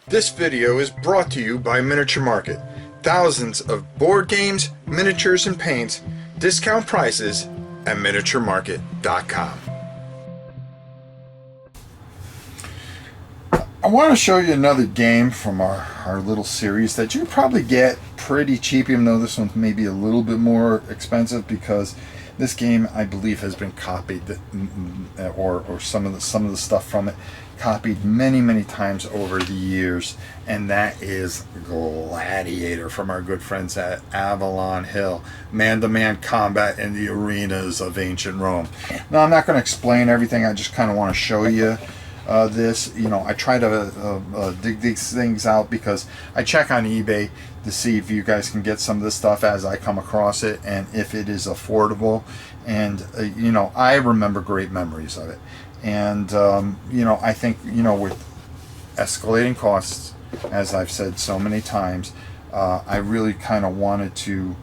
This video is brought to you by Miniature Market. Thousands of board games, miniatures, and paints, discount prices at miniaturemarket.com. I want to show you another game from our little series that you probably get pretty cheap, even though this one's maybe a little bit more expensive, because this game, I believe, has been copied, or some of the stuff from it copied many times over the years, and that is Gladiator from our good friends at Avalon Hill. Man-to-man combat in the arenas of ancient Rome. Now, I'm not going to explain everything. I just kind of want to show you this. You know, I try to dig these things out because I check on eBay to see if you guys can get some of this stuff as I come across it, and if it is affordable. And you know, I remember great memories of it. And you know, I think, you know, with escalating costs, as I've said so many times, I really kind of wanted to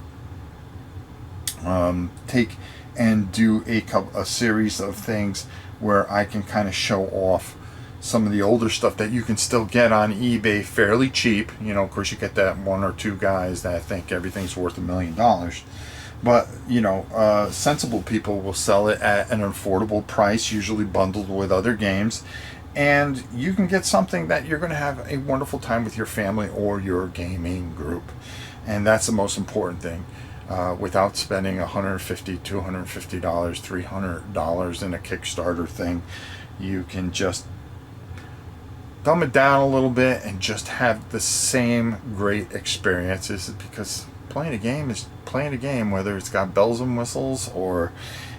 take and do a series of things where I can kind of show off some of the older stuff that you can still get on eBay fairly cheap. You know, of course, you get that one or two guys that think everything's worth $1 million. But, you know, sensible people will sell it at an affordable price, usually bundled with other games. And you can get something that you're going to have a wonderful time with your family or your gaming group. And that's the most important thing. Without spending $150, $250, $300 in a Kickstarter thing, you can just dumb it down a little bit and just have the same great experiences, because playing a game is playing a game, whether it's got bells and whistles or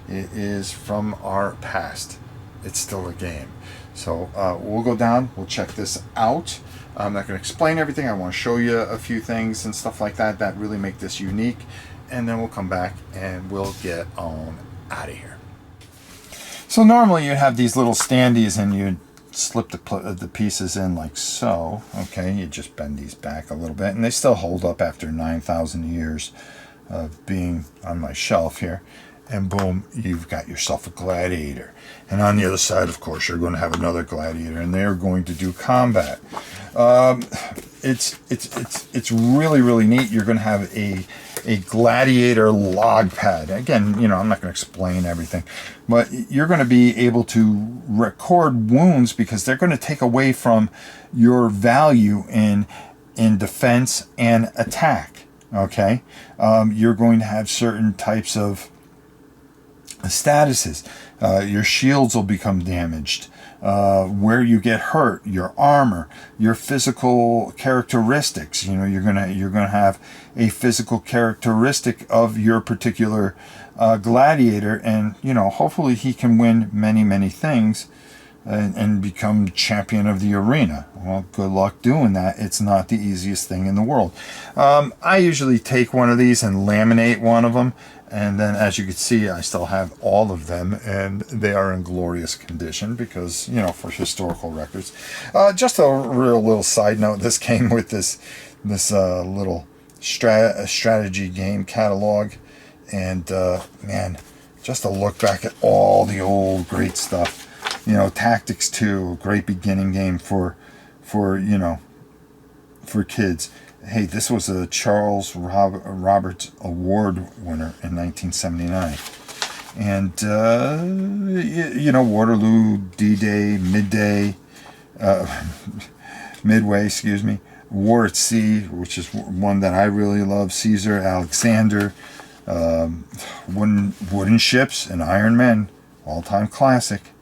it is from our past. It's still a game. So we'll go down, we'll check this out. I'm not going to explain everything. I want to show you a few things and stuff like that that really make this unique, and then we'll come back and we'll get on out of here. So normally you have these little standees and you slip the pieces in like so. Okay, you just bend these back a little bit, and they still hold up after 9,000 years of being on my shelf here. And boom, you've got yourself a gladiator. And on the other side, of course, you're going to have another gladiator, and they're going to do combat. It's really neat. You're going to have a gladiator log pad. Again, you know, I'm not going to explain everything, but you're going to be able to record wounds, because they're going to take away from your value in defense and attack. Okay, you're going to have certain types of statuses. Your shields will become damaged. Where you get hurt, your armor, your physical characteristics. You know, you're gonna have a physical characteristic of your particular gladiator, and you know, hopefully he can win many things and become champion of the arena. Well, good luck doing that. It's not the easiest thing in the world. I usually take one of these and laminate one of them, and then, as you can see, I still have all of them, and they are in glorious condition because, you know, for historical records. Just a real little side note, this came with this little strategy game catalog, and man, just to look back at all the old great stuff. You know, Tactics 2, a great beginning game for you know, for kids. Hey, this was a Charles Roberts Award winner in 1979. And, you know, Waterloo, D-Day, Midway, excuse me, War at Sea, which is one that I really love, Caesar, Alexander, Wooden Ships, and Iron Men, all-time classic.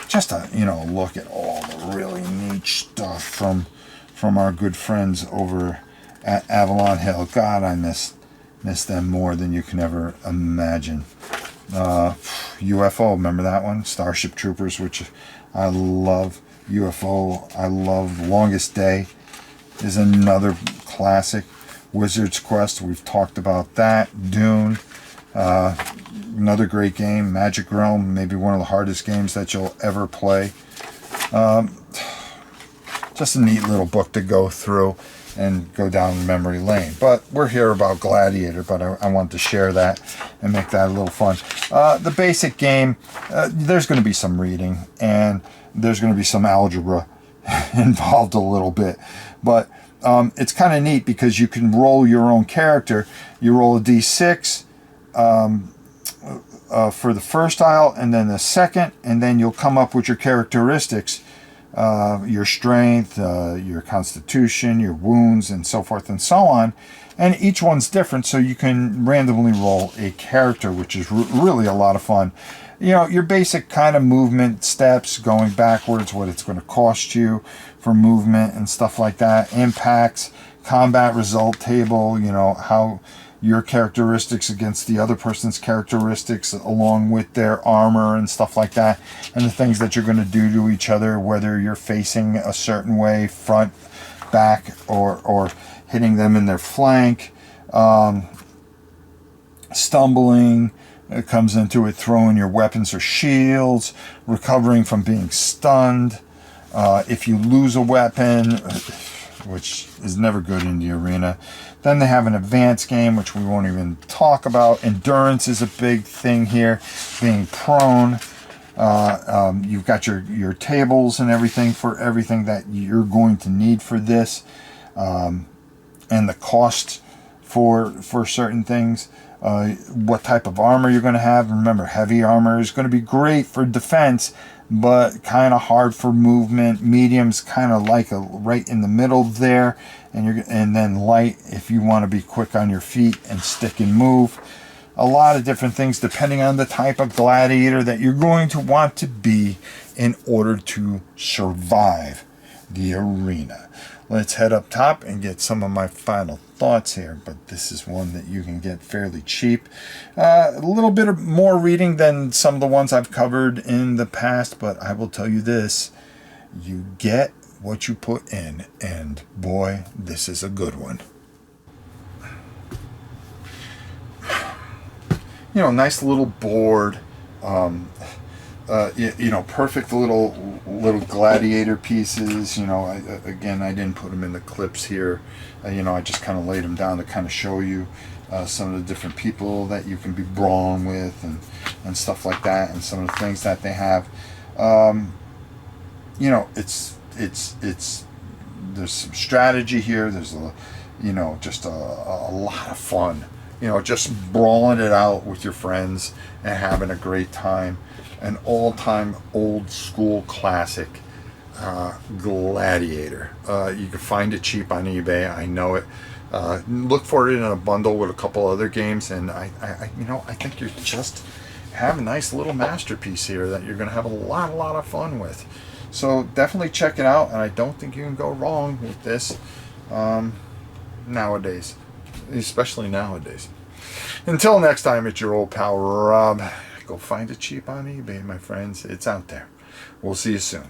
Just to, you know, look at all the really neat stuff from our good friends over at Avalon Hill. God, I miss them more than you can ever imagine. UFO, remember that one? Starship Troopers, which I love. UFO, I love. Longest Day is another classic. Wizard's Quest, we've talked about that. Dune, another great game. Magic Realm, maybe one of the hardest games that you'll ever play. Just a neat little book to go through and go down memory lane. But we're here about Gladiator, but I wanted to share that and make that a little fun. The basic game, there's going to be some reading, and there's going to be some algebra involved a little bit. But it's kind of neat because you can roll your own character. You roll a d6 for the first tile, and then the second, and then you'll come up with your characteristics, your strength, your constitution, your wounds, and so forth and so on. And each one's different, so you can randomly roll a character, which is really a lot of fun. You know, your basic kind of movement steps, going backwards, what it's going to cost you for movement and stuff like that, impacts, combat result table, you know, how your characteristics against the other person's characteristics along with their armor and stuff like that, and the things that you're going to do to each other, whether you're facing a certain way, front, back, or hitting them in their flank, stumbling. It comes into it, throwing your weapons or shields, recovering from being stunned. If you lose a weapon, which is never good in the arena. Then they have an advanced game, which we won't even talk about. Endurance is a big thing here, being prone. You've got your tables and everything for everything that you're going to need for this, and the cost for certain things. What type of armor you're going to have. Remember, heavy armor is going to be great for defense, but kind of hard for movement. Medium's kind of like right in the middle there, and then light if you want to be quick on your feet and stick and move. A lot of different things depending on the type of gladiator that you're going to want to be in order to survive the arena. Let's head up top and get some of my final thoughts here, but this is one that you can get fairly cheap. A little bit of more reading than some of the ones I've covered in the past, but I will tell you this, you get what you put in, and boy, this is a good one. You know, nice little board, you know, perfect little gladiator pieces. You know, again, I didn't put them in the clips here. You know, I just kind of laid them down to kind of show you some of the different people that you can be brawling with and stuff like that, and some of the things that they have. You know, it's there's some strategy here. There's you know, just a lot of fun. You know, just brawling it out with your friends and having a great time. An all-time old school classic, Gladiator. You can find it cheap on eBay. I know it. Look for it in a bundle with a couple other games, and I you know, I think you just have a nice little masterpiece here that you're going to have a lot of fun with. So definitely check it out, and I don't think you can go wrong with this nowadays, especially nowadays. Until next time, it's your old pal Rob. Go find it cheap on eBay, my friends. It's out there. We'll see you soon.